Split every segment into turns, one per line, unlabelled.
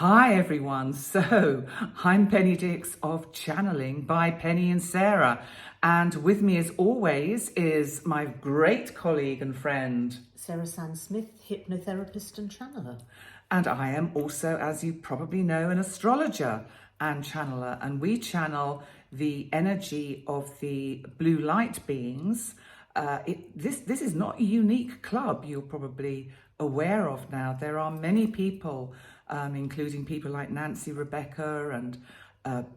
Hi everyone, so I'm Penny Dix of Channeling by Penny and Sarah, and with me as always is my great colleague and friend
Sara Smith, hypnotherapist and channeler.
And I am also, as you probably know, an astrologer and channeler, and we channel the energy of the blue light beings. This is not a unique club you're probably aware of now. There are many people, including people like Nancy, Rebecca and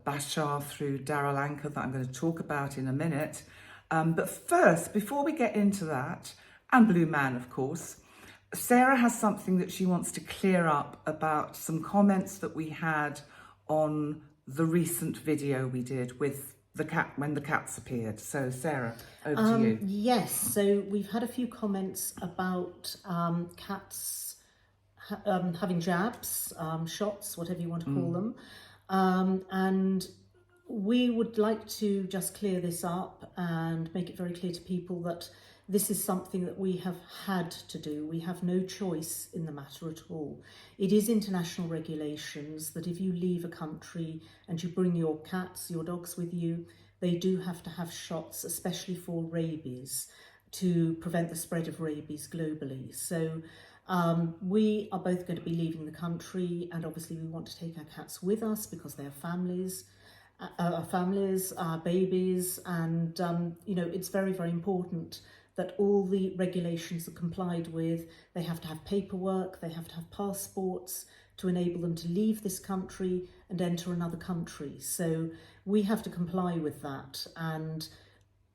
Bashar through Daryl Anka that I'm going to talk about in a minute. But first, before we get into that, and Blue Man, of course, Sarah has something that she wants to clear up about some comments that we had on the recent video we did with the cat, when the cats appeared. So Sarah, over to you.
Yes, so we've had a few comments about cats having jabs, shots, whatever you want to call them. And we would like to just clear this up and make it very clear to people that this is something that we have had to do. We have no choice in the matter at all. It is international regulations that if you leave a country and you bring your cats, your dogs with you, they do have to have shots, especially for rabies, to prevent the spread of rabies globally. So we are both going to be leaving the country, and obviously we want to take our cats with us because they are families, our babies, and it's very, very important that all the regulations are complied with. They have to have paperwork, they have to have passports to enable them to leave this country and enter another country. So we have to comply with that. And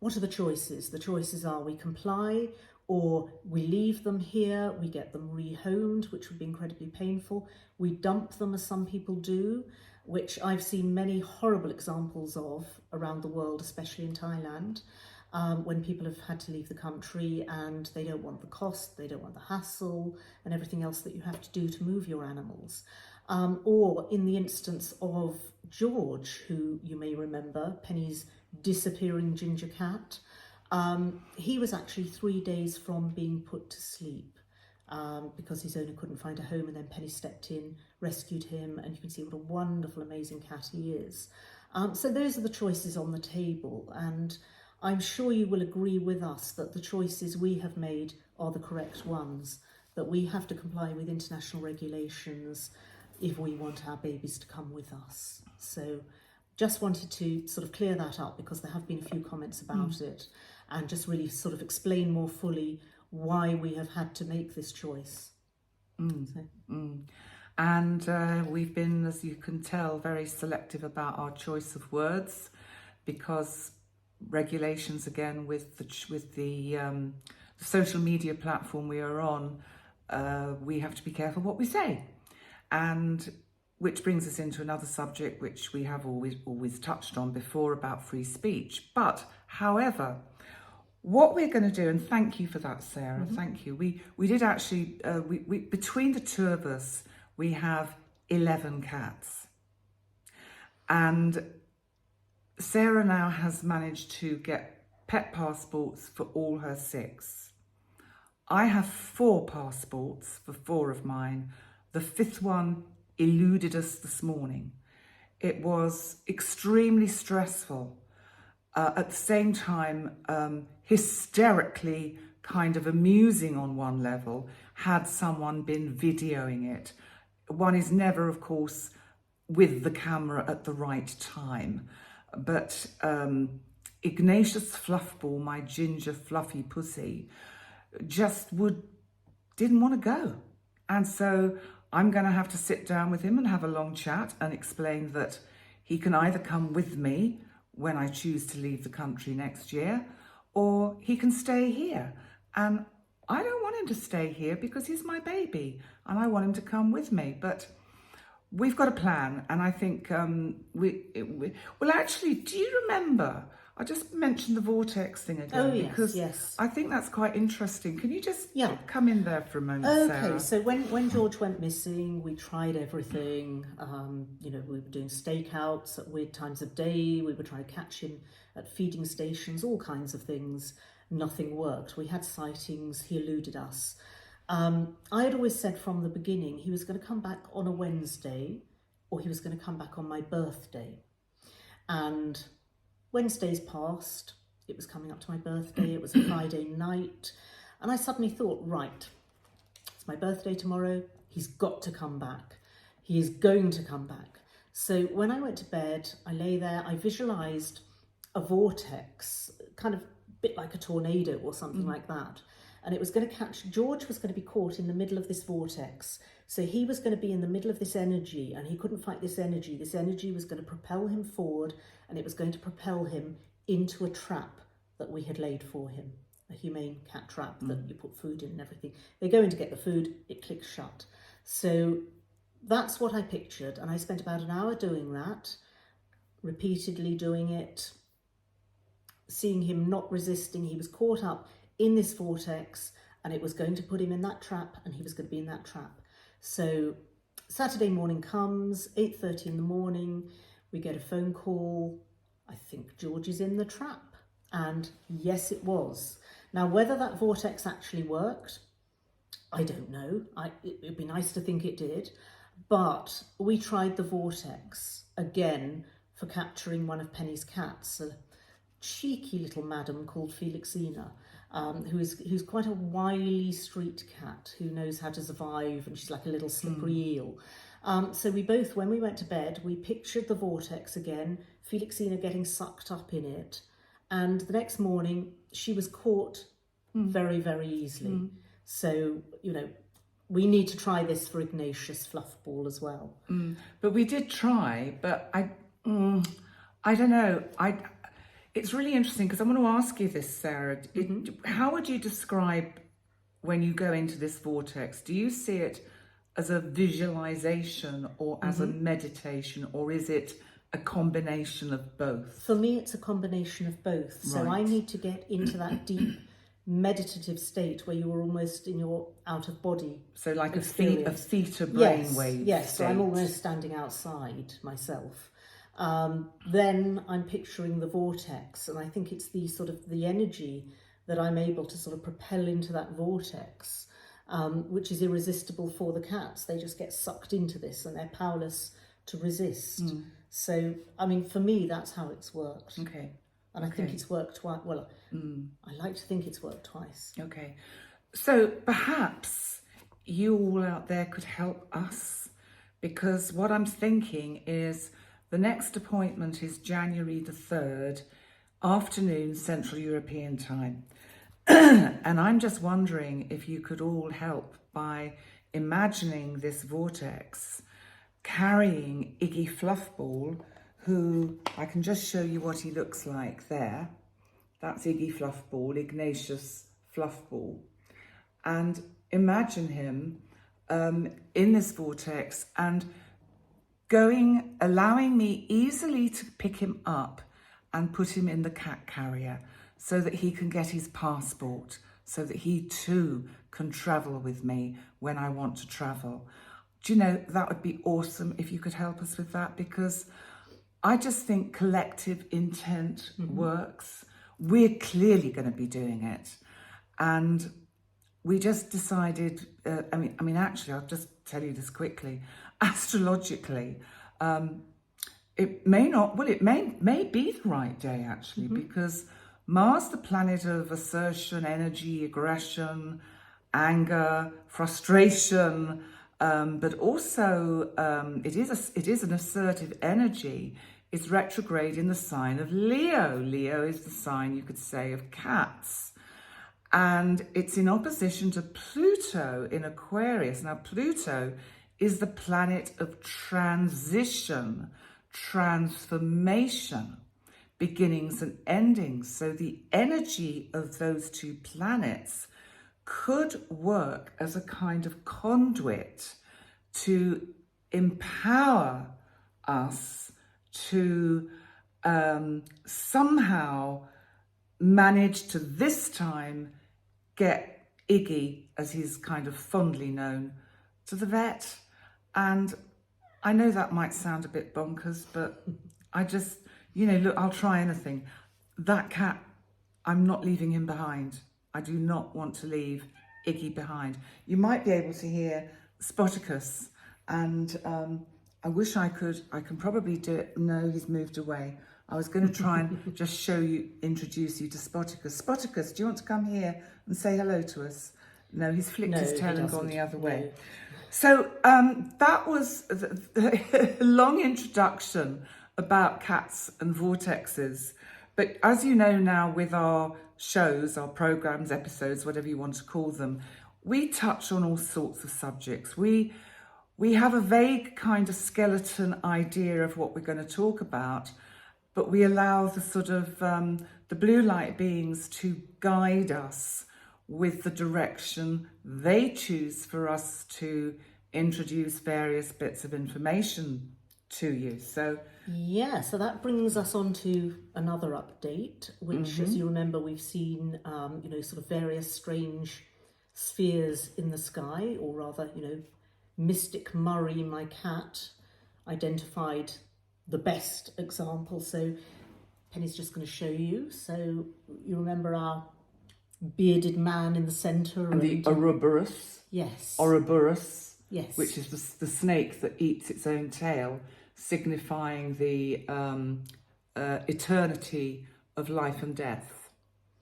what are the choices? The choices are we comply, or we leave them here, we get them rehomed, which would be incredibly painful. We dump them, as some people do, which I've seen many horrible examples of around the world, especially in Thailand. When people have had to leave the country and they don't want the cost, they don't want the hassle and everything else that you have to do to move your animals. Or in the instance of George, who you may remember, Penny's disappearing ginger cat, he was actually 3 days from being put to sleep because his owner couldn't find a home, and then Penny stepped in, rescued him, and you can see what a wonderful, amazing cat he is. So those are the choices on the table, and I'm sure you will agree with us that the choices we have made are the correct ones, that we have to comply with international regulations if we want our babies to come with us. So just wanted to sort of clear that up because there have been a few comments about it, and just really sort of explain more fully why we have had to make this choice.
And we've been, as you can tell, very selective about our choice of words because regulations, again, with the social media platform we are on, we have to be careful what we say, and which brings us into another subject which we have always touched on before about free speech. But however, what we're going to do, and thank you for that, Sarah, thank you. We did actually, we between the two of us, we have 11 cats, and Sarah now has managed to get pet passports for all her 6. I have 4 passports for 4 of mine. The 5th one eluded us this morning. It was extremely stressful. At the same time, hysterically kind of amusing on one level, had someone been videoing it. One is never, of course, with the camera at the right time. But Ignatius Fluffball, my ginger fluffy pussy, just didn't want to go. And so I'm going to have to sit down with him and have a long chat and explain that he can either come with me when I choose to leave the country next year, or he can stay here. And I don't want him to stay here because he's my baby and I want him to come with me. But we've got a plan, and I think well, actually, do you remember? I just mentioned the vortex thing again.
Oh, yes,
because
yes.
I think that's quite interesting. Can you just
Yeah.
come in there for a moment,
Okay,
Sarah?
so when George went missing, we tried everything. We were doing stakeouts at weird times of day. We were trying to catch him at feeding stations, all kinds of things. Nothing worked. We had sightings. He eluded us. I had always said from the beginning he was going to come back on a Wednesday, or he was going to come back on my birthday. And Wednesdays passed, it was coming up to my birthday, it was a Friday night, and I suddenly thought, right, it's my birthday tomorrow, he's got to come back. He is going to come back. So when I went to bed, I lay there, I visualised a vortex, kind of a bit like a tornado or something like that. And it was going to catch, George was going to be caught in the middle of this vortex. So he was going to be in the middle of this energy, and he couldn't fight this energy. This energy was going to propel him forward, and it was going to propel him into a trap that we had laid for him, a humane cat trap that you put food in and everything. They go in to get the food, it clicks shut. So that's what I pictured, and I spent about an hour doing that, repeatedly doing it, seeing him not resisting. He was caught up in this vortex, and it was going to put him in that trap, and he was going to be in that trap. So Saturday morning comes, 8:30 in the morning, we get a phone call. I think George is in the trap. And yes, it was. Now, whether that vortex actually worked, I don't know. It'd be nice to think it did. But we tried the vortex again for capturing one of Penny's cats, a cheeky little madam called Felixina, who's quite a wily street cat who knows how to survive, and she's like a little slippery eel. So we both, when we went to bed, we pictured the vortex again, Felixina getting sucked up in it, and the next morning she was caught very, very easily. So, you know, we need to try this for Ignatius Fluffball as well.
But we did try, but I don't know. It's really interesting because I want to ask you this, Sarah. How would you describe when you go into this vortex? Do you see it as a visualization or as a meditation, or is it a combination of both?
For me, it's a combination of both. So I need to get into that deep meditative state where you are almost in your out of body.
So like
experience.
a theta brainwave.
Yes, so I'm
state.
almost standing outside myself. Then I'm picturing the vortex, and I think it's the sort of the energy that I'm able to sort of propel into that vortex, which is irresistible for the cats. They just get sucked into this and they're powerless to resist. So, I mean, for me, that's how it's worked.
Okay.
And I think it's worked twice. Well, I like to think it's worked twice.
Okay. So perhaps you all out there could help us, because what I'm thinking is the next appointment is January the 3rd, afternoon, Central European time. And I'm just wondering if you could all help by imagining this vortex carrying Iggy Fluffball, who I can just show you what he looks like there. That's Iggy Fluffball, Ignatius Fluffball. And imagine him in this vortex and allowing me easily to pick him up and put him in the cat carrier so that he can get his passport, so that he too can travel with me when I want to travel. Do you know, that would be awesome if you could help us with that, because I just think collective intent works. We're clearly going to be doing it. And we just decided, actually, I'll just tell you this quickly. Astrologically, it may be the right day, actually, because Mars, the planet of assertion, energy, aggression, anger, frustration, but also it is an assertive energy. It's retrograde in the sign of Leo. Leo is the sign, you could say, of cats. And it's in opposition to Pluto in Aquarius. Now, Pluto is the planet of transition, transformation, beginnings and endings. So the energy of those two planets could work as a kind of conduit to empower us to somehow manage to this time get Iggy, as he's kind of fondly known, to the vet. And I know that might sound a bit bonkers, but I just, look, I'll try anything. That cat, I'm not leaving him behind. I do not want to leave Iggy behind. You might be able to hear Spoticus, and I wish I could. I can probably do it. No, he's moved away. I was going to try and just introduce you to Spoticus. Spoticus, do you want to come here and say hello to us? No, he's flicked his tail and gone the other way. So that was a long introduction about cats and vortexes. But as you know now, with our shows, our programs, episodes, whatever you want to call them, we touch on all sorts of subjects. We have a vague kind of skeleton idea of what we're going to talk about, but we allow the sort of the blue light beings to guide us with the direction they choose for us to introduce various bits of information to you. So
yeah, so that brings us on to another update, which, as you remember, we've seen, sort of various strange spheres in the sky, or rather, Mystic Murray, my cat, identified the best example. So Penny's just going to show you. So you remember our bearded man in the centre.
And the Ouroboros.
Yes.
Ouroboros.
Yes.
Which is the snake that eats its own tail, signifying the eternity of life and death,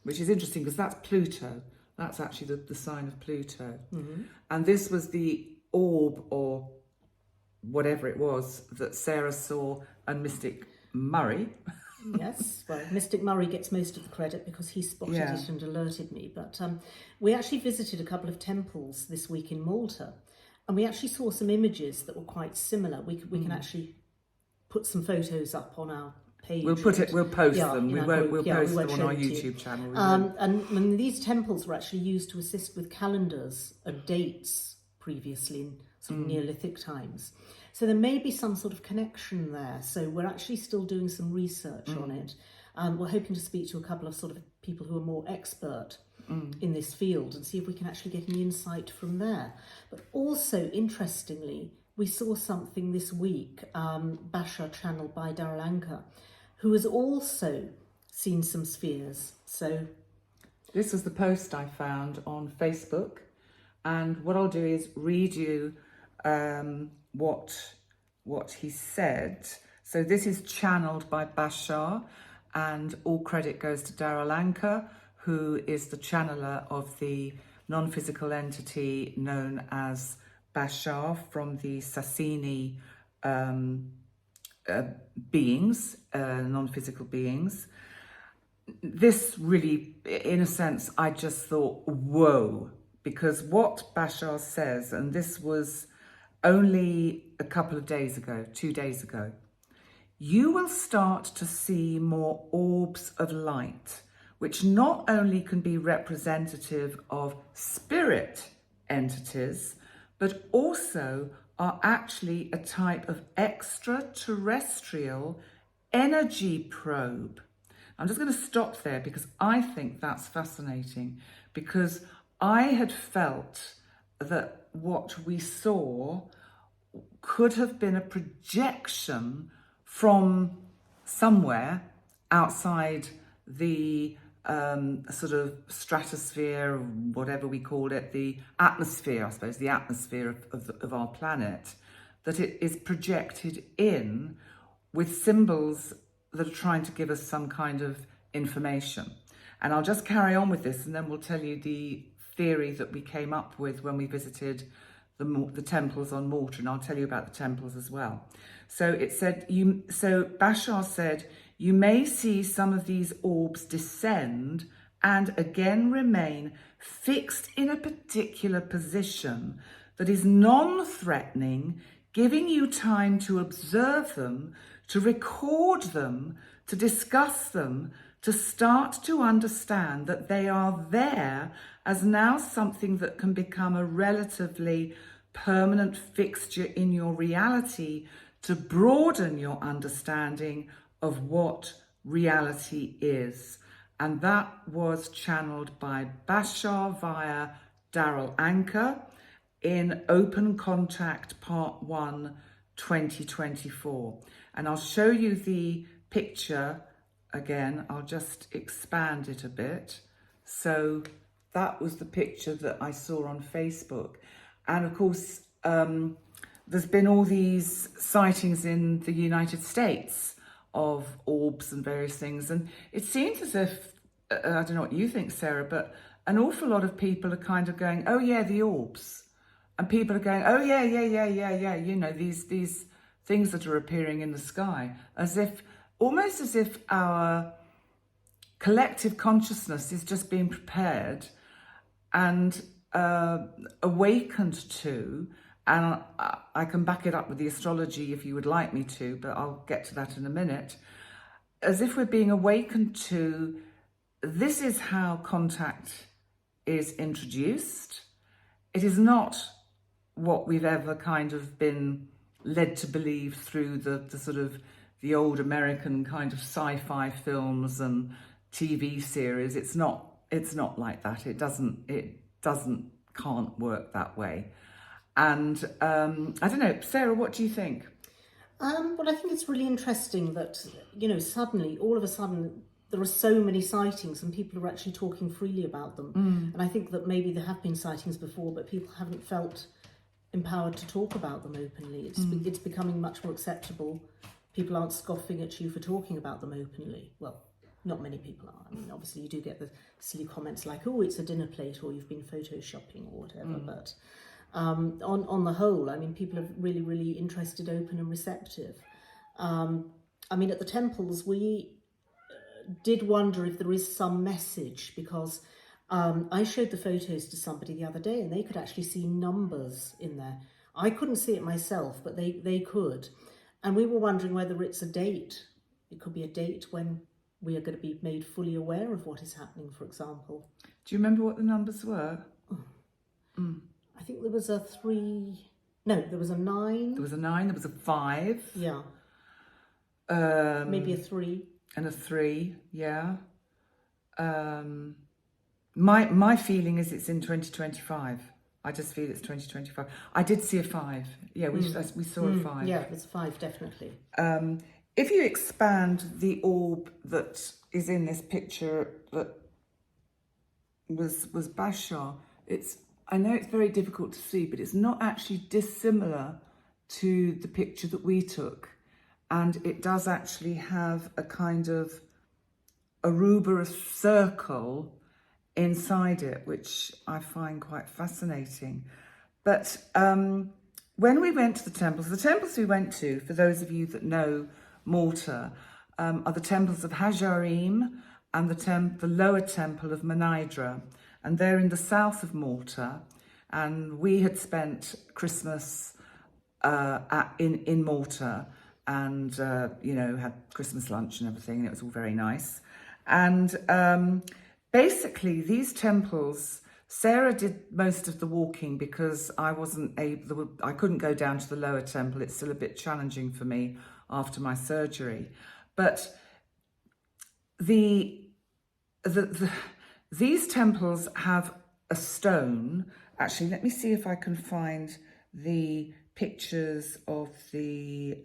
which is interesting because that's Pluto. That's actually the sign of Pluto. And this was the orb, or whatever it was, that Sara saw, and Mystic Murray.
Yes, well, Mystic Murray gets most of the credit because he spotted it and alerted me. But we actually visited a couple of temples this week in Malta, and we actually saw some images that were quite similar. We can actually put some photos up on our page.
We'll post them. We'll post them on our YouTube channel.
And these temples were actually used to assist with calendars and dates previously in sort of Neolithic times. So there may be some sort of connection there. So we're actually still doing some research on it. We're hoping to speak to a couple of sort of people who are more expert in this field and see if we can actually get any insight from there. But also, interestingly, we saw something this week, Bashar, channeled by Daryl Anka, who has also seen some spheres. So
this was the post I found on Facebook, and what I'll do is read you what he said. So this is channeled by Bashar, and all credit goes to Daryl Anka, who is the channeler of the non-physical entity known as Bashar from the Sassini beings, non-physical beings. This really, in a sense, I just thought, whoa, because what Bashar says, and this was only a couple of days ago, 2 days ago, you will start to see more orbs of light, which not only can be representative of spirit entities, but also are actually a type of extraterrestrial energy probe. I'm just going to stop there because I think that's fascinating, because I had felt that what we saw could have been a projection from somewhere outside the sort of stratosphere, whatever we call it, the atmosphere, I suppose, the atmosphere of our planet, that it is projected in with symbols that are trying to give us some kind of information. And I'll just carry on with this, and then we'll tell you the theory that we came up with when we visited the temples on Malta, and I'll tell you about the temples as well. So it said, so Bashar said, you may see some of these orbs descend and again remain fixed in a particular position that is non-threatening, giving you time to observe them, to record them, to discuss them, to start to understand that they are there as now something that can become a relatively permanent fixture in your reality, to broaden your understanding of what reality is. And that was channeled by Bashar via Daryl Anka in Open Contact Part 1, 2024. And I'll show you the picture again. I'll just expand it a bit. So that was the picture that I saw on Facebook. And of course, there's been all these sightings in the United States of orbs and various things. And it seems as if, I don't know what you think, Sarah, but an awful lot of people are kind of going, oh yeah, the orbs. And people are going, oh yeah, you know, these things that are appearing in the sky, almost as if our collective consciousness is just being prepared and awakened to, and I can back it up with the astrology if you would like me to, but I'll get to that in a minute, as if we're being awakened to, this is how contact is introduced. It is not what we've ever kind of been led to believe through the sort of the old American kind of sci-fi films and TV series. It's not like that. It can't work that way. And I don't know, Sarah, what do you think?
Well, I think it's really interesting that, you know, suddenly, all of a sudden, there are so many sightings and people are actually talking freely about them. And I think that maybe there have been sightings before, but people haven't felt empowered to talk about them openly. It's becoming much more acceptable. People aren't scoffing at you for talking about them openly. Well, not many people are. I mean, obviously you do get the silly comments like, oh, it's a dinner plate, or you've been photoshopping or whatever. But on the whole, I mean, people are really, really interested, open and receptive. I mean, at the temples, we did wonder if there is some message, because I showed the photos to somebody the other day and they could actually see numbers in there. I couldn't see it myself, but they could. And we were wondering whether it's a date. It could be a date when we are going to be made fully aware of what is happening, for example.
Do you remember what the numbers were?
I think there was a 3... No, there was a 9.
There was a 9, there was a 5.
Yeah. Maybe a 3.
And a 3, yeah. My feeling is it's in 2025. I just feel it's 2025. I did see a 5. Yeah, we saw a 5.
Yeah, it's a 5, definitely.
If you expand the orb that is in this picture that was Bashar, I know it's very difficult to see, but it's not actually dissimilar to the picture that we took. And it does actually have a kind of Aruba circle inside it, which I find quite fascinating. But when we went to the temples we went to, for those of you that know Malta, are the temples of Hajarim and the lower temple of Manaydra. And they're in the south of Malta. And we had spent Christmas in Malta, and you know, had Christmas lunch and everything, and it was all very nice. And basically these temples, Sarah did most of the walking because I couldn't go down to the lower temple. It's still a bit challenging for me after my surgery. But these temples have a stone. Actually, let me see if I can find the pictures of the,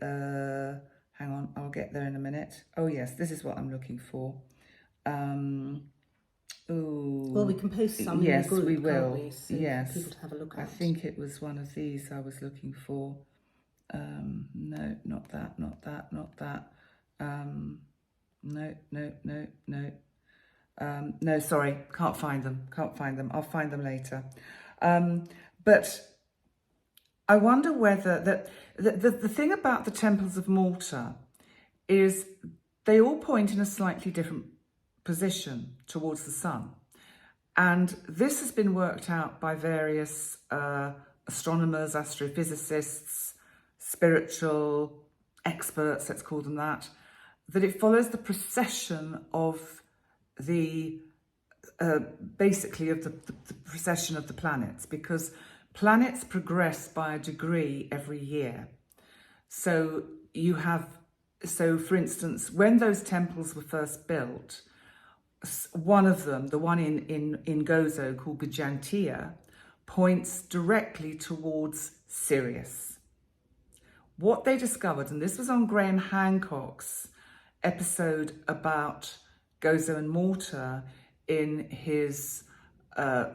hang on, I'll get there in a minute. Oh yes, this is what I'm looking for.
Well, we can post some
yes,
in the group,
we will.
Can't we? So
yes,
for people to have a look at.
I think it was one of these I was looking for. No, not that. No, sorry, can't find them. I'll find them later. But I wonder whether the thing about the temples of Malta is they all point in a slightly different position towards the sun. And this has been worked out by various astronomers, astrophysicists, spiritual experts, let's call them that it follows the precession of basically of the precession of the planets, because planets progress by a degree every year. So for instance, when those temples were first built, one of them, the one in Gozo called Gajantia, points directly towards Sirius. What they discovered, and this was on Graham Hancock's episode about Gozo and Malta in his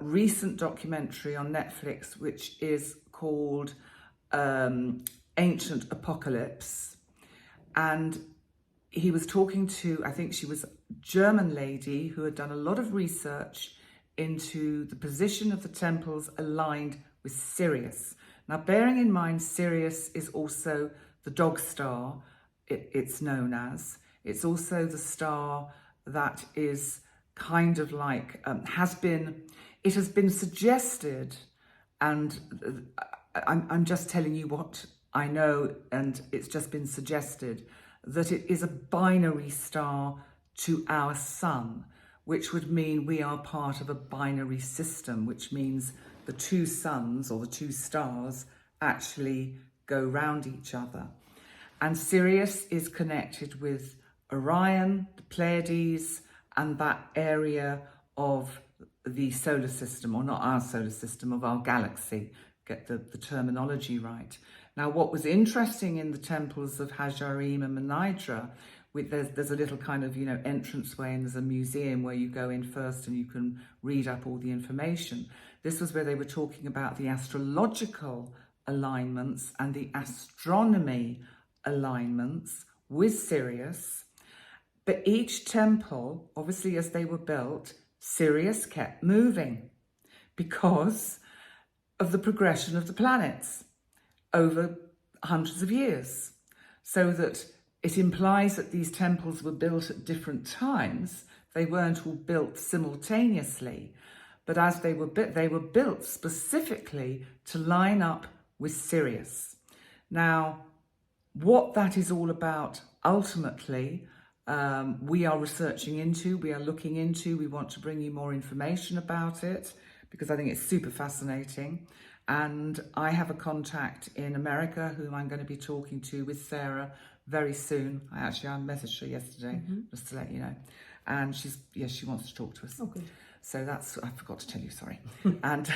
recent documentary on Netflix, which is called Ancient Apocalypse. And he was talking to, I think she was a German lady who had done a lot of research into the position of the temples aligned with Sirius. Now, bearing in mind, Sirius is also the dog star, it's known as. It's also the star that is kind of like, it has been suggested, and I'm just telling you what I know, and it's just been suggested, that it is a binary star to our sun, which would mean we are part of a binary system, which means the two suns or the two stars actually go round each other. And Sirius is connected with Orion, the Pleiades, and that area of the solar system, or not our solar system, of our galaxy. Get the terminology right. Now, what was interesting in the temples of Hajarim and Manidra, there's a little kind of, entranceway, and there's a museum where you go in first and you can read up all the information. This was where they were talking about the astrological alignments and the astronomy alignments with Sirius. But each temple, obviously as they were built, Sirius kept moving because of the progression of the planets over hundreds of years. So that it implies that these temples were built at different times. They weren't all built simultaneously, but as they were built specifically to line up with Sirius. Now, what that is all about ultimately, we are researching into, we are looking into, we want to bring you more information about it because I think it's super fascinating. And I have a contact in America whom I'm going to be talking to with Sara very soon. I messaged her yesterday, just to let you know. And she wants to talk to us.
Oh, good.
So I forgot to tell you, sorry. And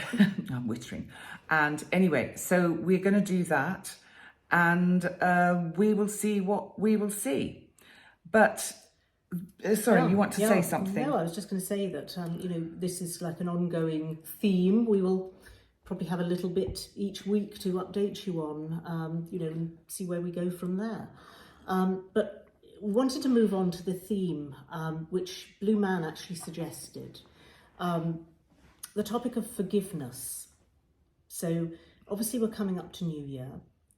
I'm wittering. And anyway, so we're going to do that, and we will see what we will see. But sorry, you want to say something?
No, I was just going to say that, this is like an ongoing theme. We will probably have a little bit each week to update you on, and see where we go from there. But wanted to move on to the theme, which Blue Man actually suggested, the topic of forgiveness. So obviously we're coming up to New Year,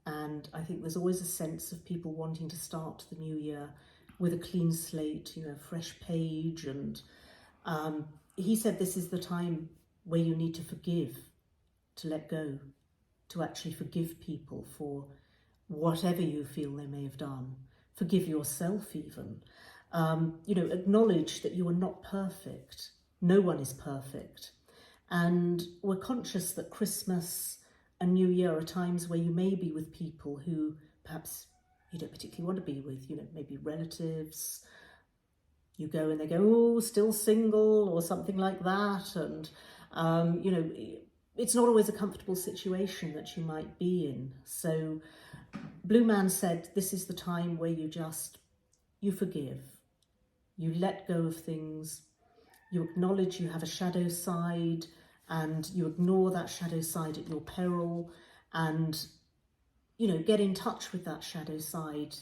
and I think there's always a sense of people wanting to start the new year with a clean slate, fresh page. And he said this is the time where you need to forgive, to let go, to actually forgive people for whatever you feel they may have done. Forgive yourself even. Acknowledge that you are not perfect. No one is perfect. And we're conscious that Christmas and New Year are times where you may be with people who perhaps you don't particularly want to be with, maybe relatives. You go and they go, oh, still single, or something like that. And, it's not always a comfortable situation that you might be in. So Blue Man said this is the time where you forgive, you let go of things, you acknowledge you have a shadow side, and you ignore that shadow side at your peril, and get in touch with that shadow side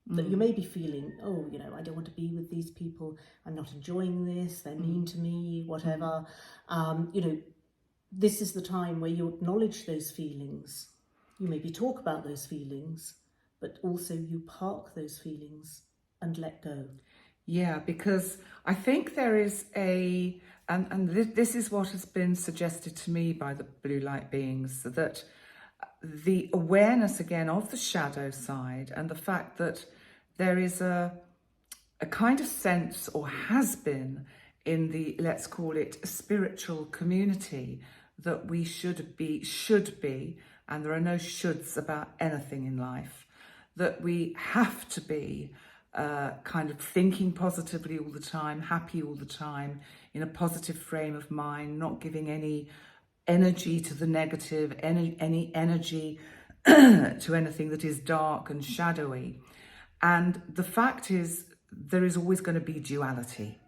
that you may be feeling, I don't want to be with these people, I'm not enjoying this, they're mean to me, whatever. This is the time where you acknowledge those feelings. You maybe talk about those feelings, but also you park those feelings and let go.
Yeah, because I think there is and this is what has been suggested to me by the blue light beings, that the awareness again of the shadow side, and the fact that there is a kind of sense, or has been, in the, let's call it, spiritual community, that we should be, and there are no shoulds about anything in life, that we have to be kind of thinking positively all the time, happy all the time, in a positive frame of mind, not giving any energy to the negative, any energy to anything that is dark and shadowy. And the fact is, there is always going to be duality.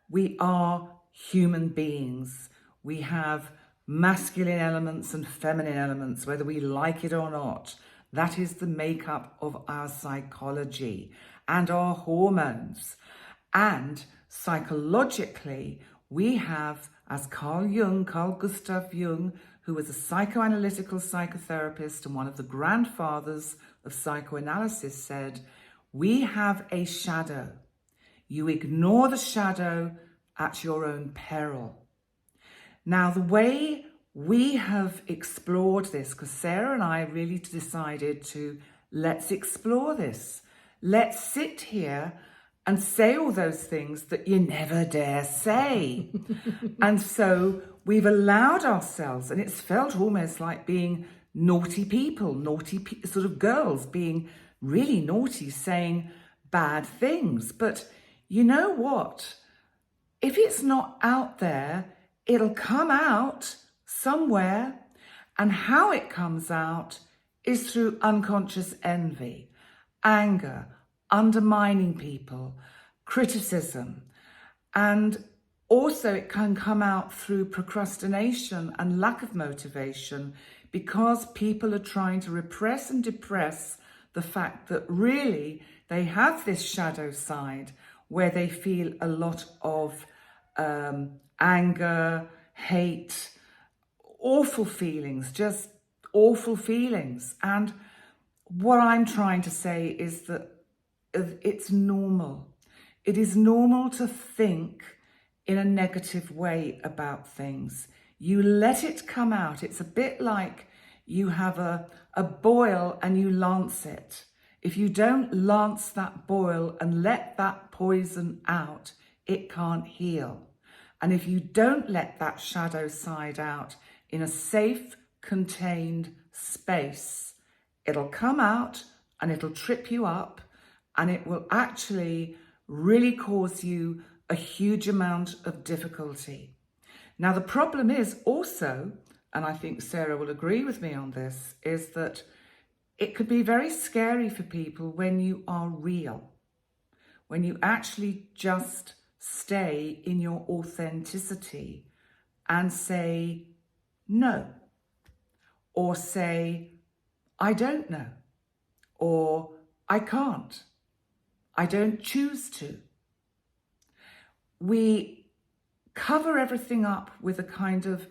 We are human beings. We have masculine elements and feminine elements, whether we like it or not. That is the makeup of our psychology and our hormones. And psychologically, we have, as Carl Gustav Jung, who was a psychoanalytical psychotherapist and one of the grandfathers of psychoanalysis, said, we have a shadow. You ignore the shadow at your own peril. Now, the way we have explored this, because Sarah and I really decided to, let's explore this. Let's sit here and say all those things that you never dare say. And so we've allowed ourselves, and it's felt almost like being naughty people, sort of girls being really naughty, saying bad things. But you know what? If it's not out there, it'll come out somewhere. And how it comes out is through unconscious envy, anger, undermining people, criticism. And also it can come out through procrastination and lack of motivation, because people are trying to repress and depress the fact that really they have this shadow side where they feel a lot of anger, hate, awful feelings, just awful feelings. And what I'm trying to say is that it's normal. It is normal to think in a negative way about things. You let it come out. It's a bit like you have a boil and you lance it. If you don't lance that boil and let that poison out, it can't heal. And if you don't let that shadow side out in a safe, contained space, it'll come out and it'll trip you up, and it will actually really cause you a huge amount of difficulty. Now, the problem is also, and I think Sarah will agree with me on this, is that it could be very scary for people when you are real, when you actually just stay in your authenticity and say no, or say, I don't know, or I can't, I don't choose to. We cover everything up with a kind of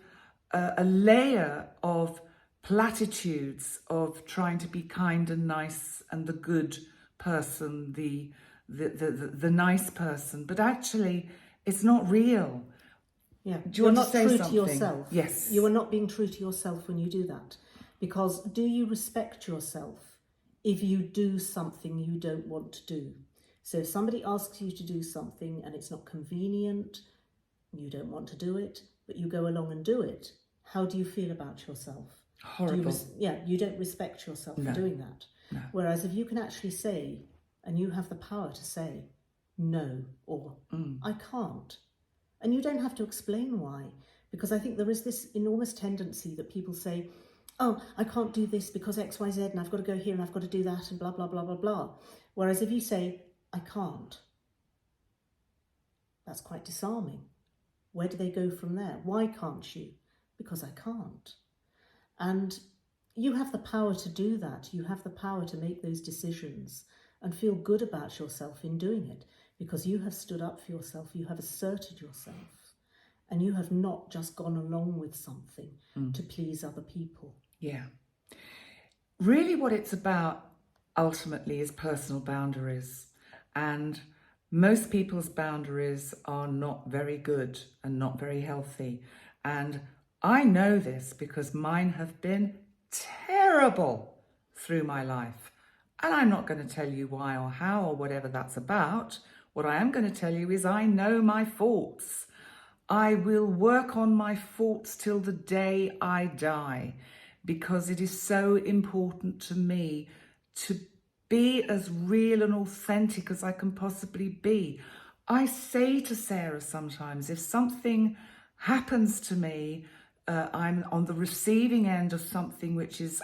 a layer of platitudes of trying to be kind and nice and the good person, the nice person, but actually it's not real.
Yeah,
Do you want
not
to say
true
something?
to yourself.
Yes.
You are not being true to yourself when you do that. Because do you respect yourself if you do something you don't want to do? So if somebody asks you to do something and it's not convenient, you don't want to do it, but you go along and do it, how do you feel about yourself?
Horrible.
You don't respect yourself for doing that.
No.
Whereas if you can actually say, and you have the power to say no, or I can't, and you don't have to explain why, because I think there is this enormous tendency that people say, oh, I can't do this because X, Y, Z, and I've got to go here and I've got to do that and blah, blah, blah, blah, blah. Whereas if you say, I can't, that's quite disarming. Where do they go from there? Why can't you? Because I can't. And you have the power to do that. You have the power to make those decisions and feel good about yourself in doing it, because you have stood up for yourself, you have asserted yourself, and you have not just gone along with something to please other people.
Yeah. Really what it's about ultimately is personal boundaries. And most people's boundaries are not very good and not very healthy. And I know this because mine have been terrible through my life. And I'm not going to tell you why or how or whatever that's about. What I am going to tell you is I know my faults. I will work on my faults till the day I die, because it is so important to me to be as real and authentic as I can possibly be. I say to Sarah sometimes, if something happens to me, I'm on the receiving end of something which is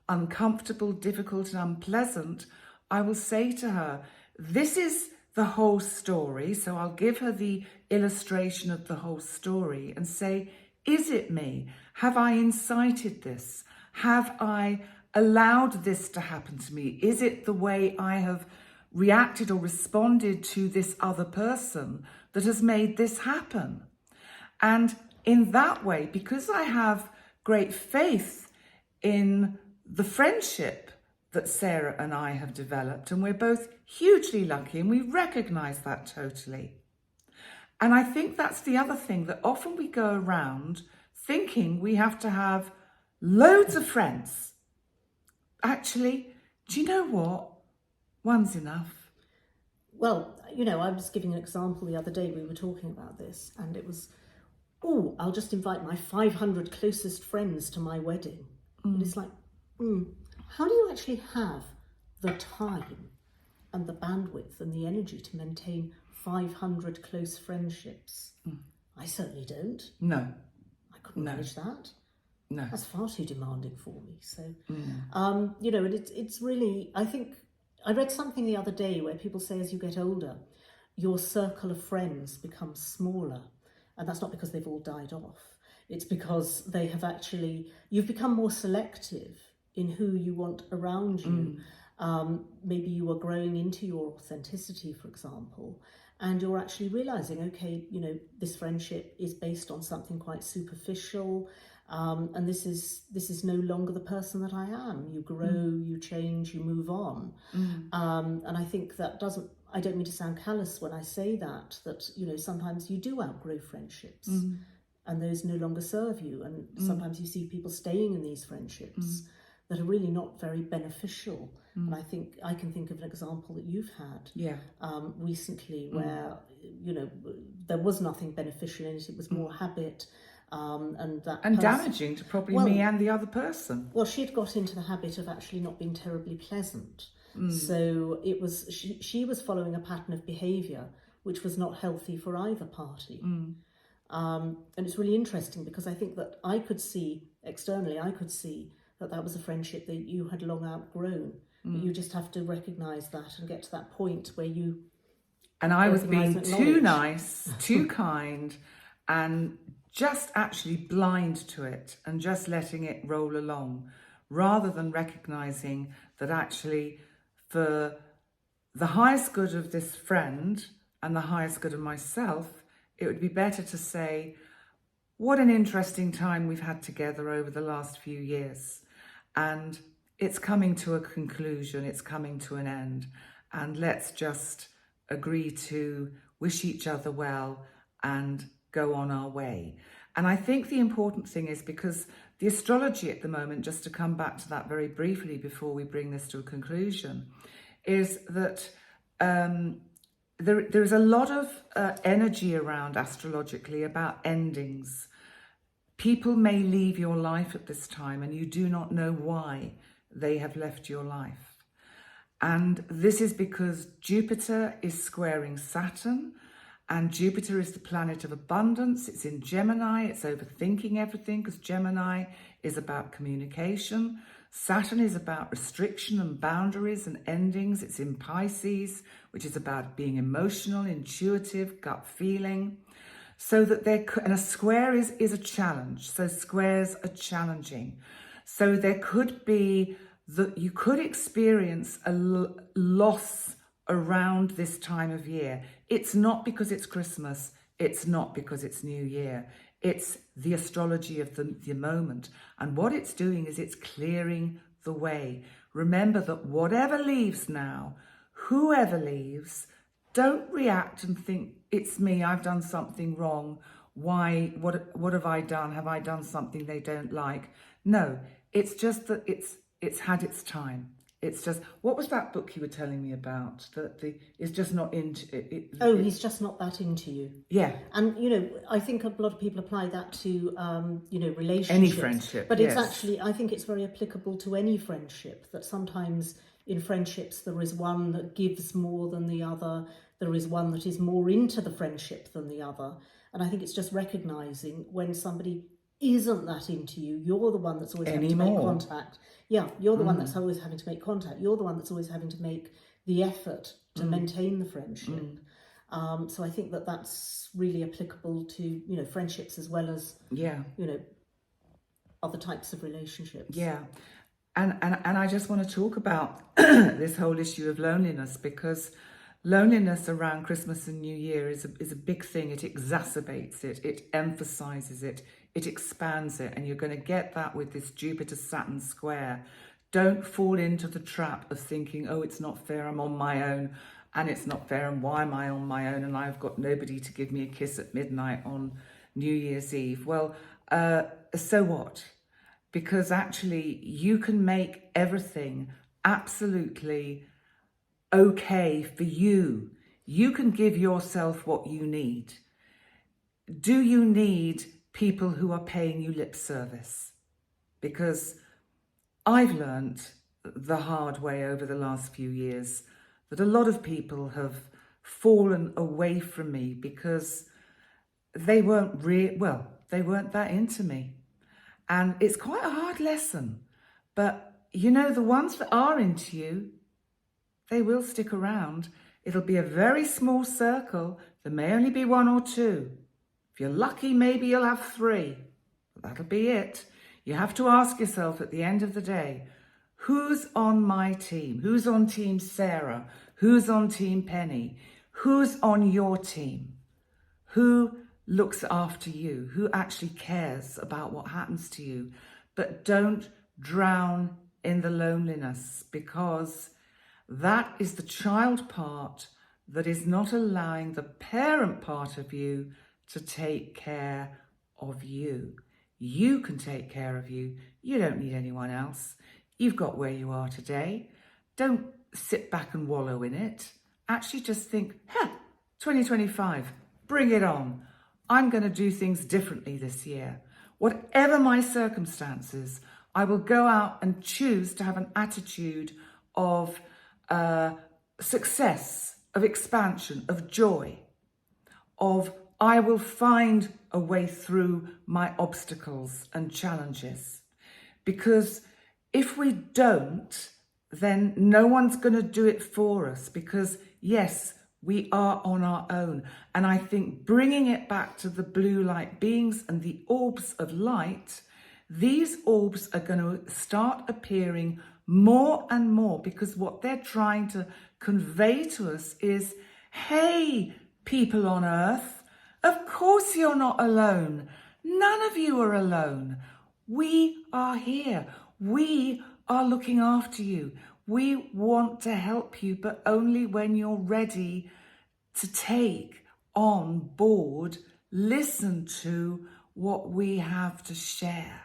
uncomfortable, difficult and unpleasant, I will say to her, this is the whole story. So I'll give her the illustration of the whole story and say, Is it me? Have I incited this? Have I allowed this to happen to me? Is it the way I have reacted or responded to this other person that has made this happen? And in that way, because I have great faith in the friendship that Sarah and I have developed, and we're both hugely lucky, and we recognise that totally. And I think that's the other thing, that often we go around thinking we have to have loads of friends. Actually, do you know what? One's enough.
Well, I was giving an example the other day, we were talking about this, and it was, I'll just invite my 500 closest friends to my wedding. And it's like, how do you actually have the time and the bandwidth and the energy to maintain 500 close friendships? I certainly don't.
No.
I couldn't manage that.
No.
That's far too demanding for me. So, and it's really, I think, I read something the other day where people say as you get older, your circle of friends becomes smaller. And that's not because they've all died off. It's because they have actually, you've become more selective in who you want around you. Maybe you are growing into your authenticity, for example, and you're actually realizing, okay, this friendship is based on something quite superficial, and this is no longer the person that I am. You grow, you change, you move on. And I think that I don't mean to sound callous when I say that sometimes you do outgrow friendships and those no longer serve you. And sometimes you see people staying in these friendships that are really not very beneficial. And I think I can think of an example that you've had recently where, there was nothing beneficial in it. It was more habit. And
damaging to probably me and the other person.
Well, she'd got into the habit of actually not being terribly pleasant. So it was she was following a pattern of behaviour which was not healthy for either party. And it's really interesting because I think that I could see externally, that was a friendship that you had long outgrown. But you just have to recognise that and get to that point where you.
And I was being too nice, too kind, and just actually blind to it and just letting it roll along, rather than recognising that actually for the highest good of this friend and the highest good of myself, it would be better to say, what an interesting time we've had together over the last few years. And it's coming to a conclusion, it's coming to an end. And let's just agree to wish each other well and go on our way. And I think the important thing is, because the astrology at the moment, just to come back to that very briefly before we bring this to a conclusion, is that there is a lot of energy around astrologically about endings. People may leave your life at this time and you do not know why they have left your life. And this is because Jupiter is squaring Saturn, and Jupiter is the planet of abundance. It's in Gemini. It's overthinking everything because Gemini is about communication. Saturn is about restriction and boundaries and endings. It's in Pisces, which is about being emotional, intuitive, gut feeling. So that and a square is a challenge. So squares are challenging. So there could be that you could experience a loss around this time of year. It's not because it's Christmas. It's not because it's New Year. It's the astrology of the moment. And what it's doing is it's clearing the way. Remember that whatever leaves now, whoever leaves, don't react and think, it's me, I've done something wrong. Why? What have I done? Have I done something they don't like? No, it's just that it's had its time. It's just, what was that book you were telling me about? That it's just not into it.
He's just not that into you.
Yeah.
And, I think a lot of people apply that to, relationships.
Any friendship,
But
yes.
it's actually, I think it's very applicable to any friendship, that sometimes in friendships there is one that gives more than the other. There is one that is more into the friendship than the other. And I think it's just recognising when somebody isn't that into you, you're the one that's always having to make contact. Yeah, you're the one that's always having to make contact. You're the one that's always having to make the effort to maintain the friendship. So I think that that's really applicable to, you know, friendships as well as,
Yeah.
you know, other types of relationships.
Yeah. And I just want to talk about this whole issue of loneliness, because loneliness around Christmas and New Year is a big thing. It exacerbates it, it emphasizes it, it expands it, and you're going to get that with this Jupiter-Saturn square. Don't fall into the trap of thinking, oh, it's not fair, I'm on my own, and it's not fair, and why am I on my own, and I've got nobody to give me a kiss at midnight on New Year's Eve. Well, so what? Because actually you can make everything absolutely okay for you. You can give yourself what you need. Do you need people who are paying you lip service? Because I've learnt the hard way over the last few years that a lot of people have fallen away from me because they weren't they weren't that into me. And it's quite a hard lesson. But, you know, the ones that are into you, they will stick around. It'll be a very small circle. There may only be one or two. If you're lucky, maybe you'll have three. But that'll be it. You have to ask yourself at the end of the day, who's on my team? Who's on Team Sarah? Who's on Team Penny? Who's on your team? Who looks after you? Who actually cares about what happens to you? But don't drown in the loneliness, because that is the child part that is not allowing the parent part of you to take care of you. You can take care of you. You don't need anyone else. You've got where you are today. Don't sit back and wallow in it. Actually just think, 2025, bring it on. I'm going to do things differently this year. Whatever my circumstances, I will go out and choose to have an attitude of success, of expansion, of joy, of I will find a way through my obstacles and challenges. Because if we don't, then no one's going to do it for us, because yes, we are on our own. And I think bringing it back to the blue light beings and the orbs of light, these orbs are going to start appearing more and more, because what they're trying to convey to us is, hey, people on Earth, of course you're not alone. None of you are alone. We are here. We are looking after you. We want to help you, but only when you're ready to take on board, listen to what we have to share.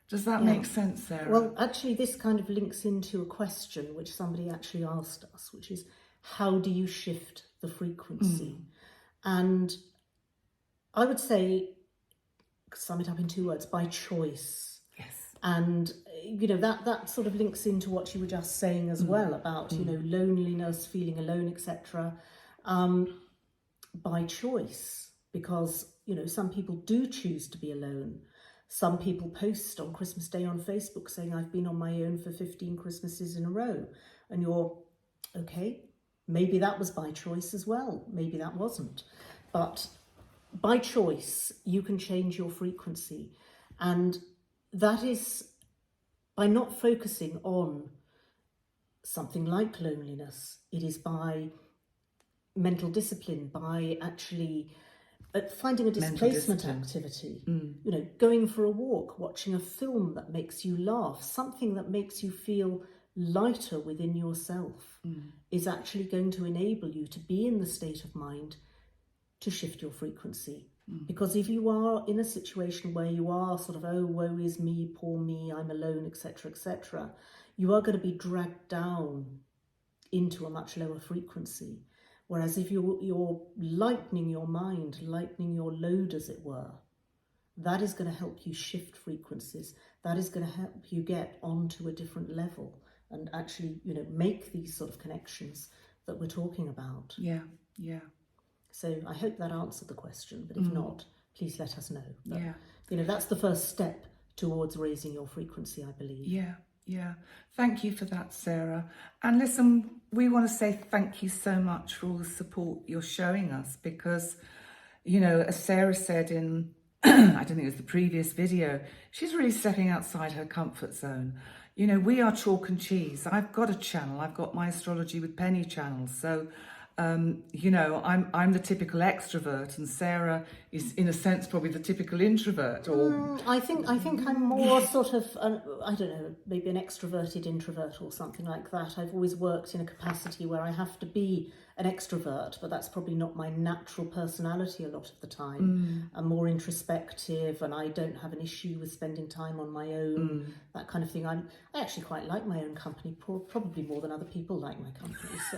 Does that make sense, Sarah?
Well, actually, this kind of links into a question which somebody actually asked us, which is, how do you shift the frequency? And I would say, sum it up in 2 words, by choice.
Yes.
And, you know, that sort of links into what you were just saying as well about, you know, loneliness, feeling alone, etc. By choice, because, you know, some people do choose to be alone. Some people post on Christmas Day on Facebook saying, I've been on my own for 15 Christmases in a row. And you're, okay, maybe that was by choice as well. Maybe that wasn't. But by choice, you can change your frequency. And that is by not focusing on something like loneliness. It is by mental discipline, by actually finding a displacement activity, you know, going for a walk, watching a film that makes you laugh, something that makes you feel lighter within yourself is actually going to enable you to be in the state of mind to shift your frequency. Because if you are in a situation where you are sort of, oh, woe is me, poor me, I'm alone, etc., etc., you are going to be dragged down into a much lower frequency. Whereas if you're lightening your mind, lightening your load, as it were, that is going to help you shift frequencies. That is going to help you get onto a different level and actually, you know, make these sort of connections that we're talking about.
Yeah, yeah.
So I hope that answered the question, but if not, please let us know. But,
Yeah.
you know, that's the first step towards raising your frequency, I believe.
Yeah, Yeah, thank you for that, Sarah. And listen, we want to say thank you so much for all the support you're showing us because, you know, as Sarah said in, I don't think it was the previous video, she's really stepping outside her comfort zone. You know, we are chalk and cheese. I've got a channel. I've got my Astrology with Penny channel. So, you know, I'm the typical extrovert, and Sarah is, in a sense, probably the typical introvert. Or
I think I'm more sort of I don't know, maybe an extroverted introvert or something like that. I've always worked in a capacity where I have to be an extrovert, but that's probably not my natural personality a lot of the time. I'm more introspective, and I don't have an issue with spending time on my own, that kind of thing. I actually quite like my own company, probably more than other people like my company. So.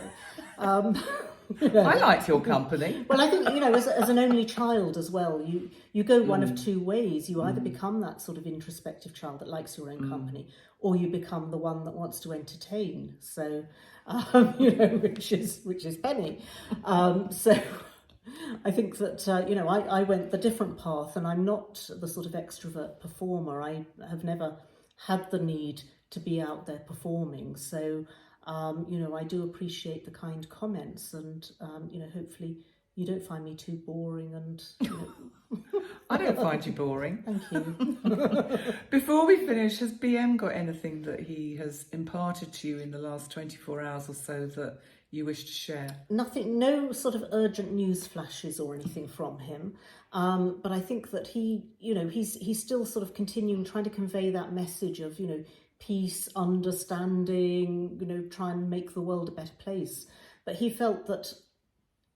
You know.
I liked your company.
Well, I think, you know, as an only child as well, you go one of two ways. You either become that sort of introspective child that likes your own company, or you become the one that wants to entertain. So, you know, which is Penny. So I think that, you know, I went the different path, and I'm not the sort of extrovert performer. I have never had the need to be out there performing. So, you know, I do appreciate the kind comments, and, you know, hopefully you don't find me too boring, and, you know.
I don't find you boring.
Thank you.
Before we finish, has BM got anything that he has imparted to you in the last 24 hours or so that you wish to share?
Nothing, no sort of urgent news flashes or anything from him. But I think that he, you know, he's still sort of continuing trying to convey that message of, you know, peace, understanding, you know, try and make the world a better place. But he felt that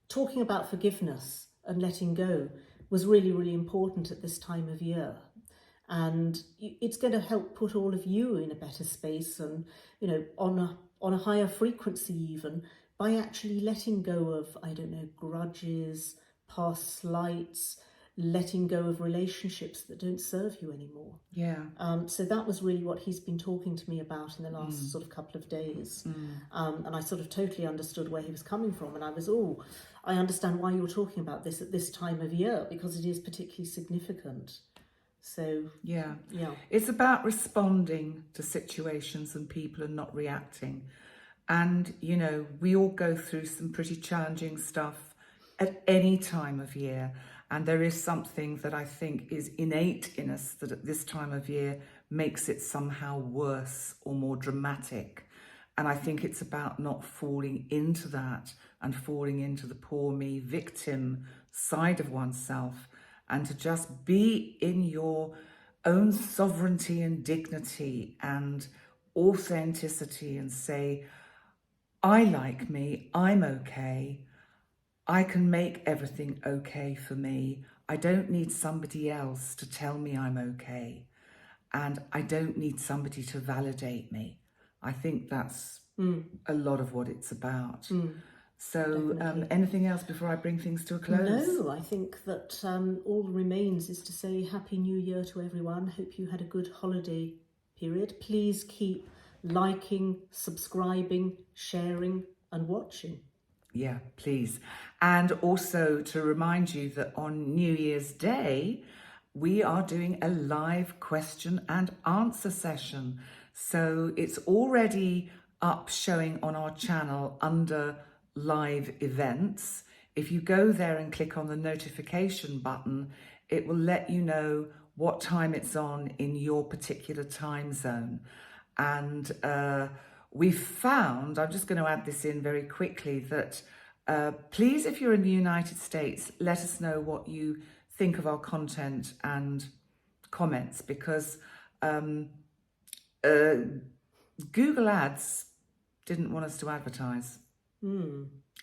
talking about forgiveness and letting go was really, really important at this time of year. And it's going to help put all of you in a better space, and, you know, on a higher frequency even, by actually letting go of, I don't know, grudges, past slights, letting go of relationships that don't serve you anymore.
Yeah.
So that was really what he's been talking to me about in the last sort of couple of days. And I sort of totally understood where he was coming from. And I was, I understand why you're talking about this at this time of year, because it is particularly significant. So,
yeah.
Yeah.
It's about responding to situations and people and not reacting. And, you know, we all go through some pretty challenging stuff at any time of year. And there is something that I think is innate in us that at this time of year makes it somehow worse or more dramatic. And I think it's about not falling into that and falling into the poor me victim side of oneself, and to just be in your own sovereignty and dignity and authenticity and say, I like me, I'm okay. I can make everything okay for me. I don't need somebody else to tell me I'm okay. And I don't need somebody to validate me. I think that's a lot of what it's about. So anything else before I bring things to a close?
No, I think that all remains is to say Happy New Year to everyone. Hope you had a good holiday period. Please keep liking, subscribing, sharing and watching.
Yeah, please. And also to remind you that on New Year's Day, we are doing a live question and answer session. So it's already up showing on our channel under live events. If you go there and click on the notification button, it will let you know what time it's on in your particular time zone. And we've found, I'm just going to add this in very quickly, that please, if you're in the United States, let us know what you think of our content and comments, because Google Ads didn't want us to advertise.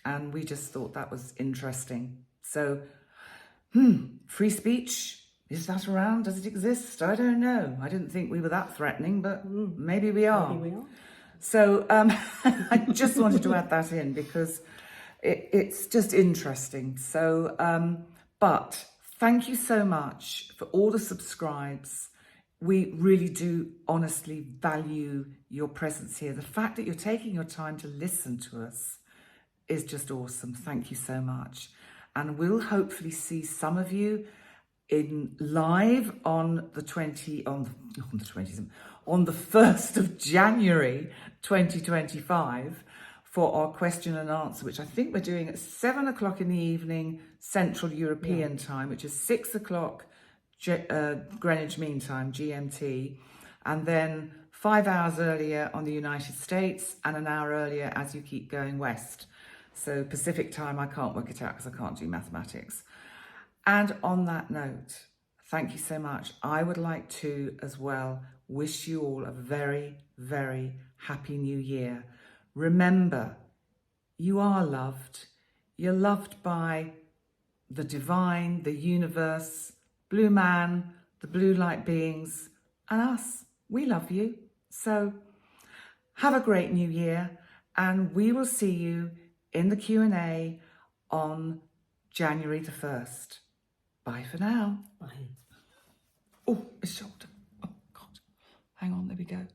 And we just thought that was interesting. So, free speech, is that around? Does it exist? I don't know. I didn't think we were that threatening, but maybe we are.
Maybe we are.
So I just wanted to add that in because it's just interesting. So, but thank you so much for all the subscribes. We really do honestly value your presence here. The fact that you're taking your time to listen to us is just awesome. Thank you so much. And we'll hopefully see some of you in live on the 20th, on the 1st of January 2025 for our question and answer, which I think we're doing at 7 o'clock in the evening Central European time, which is 6 o'clock Greenwich Mean Time, GMT, and then 5 hours earlier on the United States and an hour earlier as you keep going west. So Pacific time, I can't work it out because I can't do mathematics. And on that note, thank you so much. I would like to as well wish you all a very, very happy new year. Remember, you are loved. You're loved by the divine, the universe, Blue Man, the blue light beings, and us. We love you. So have a great new year, and we will see you in the Q&A on January the 1st. Bye for now.
Bye.
Oh, my shoulder. Oh, God. Hang on, there we go.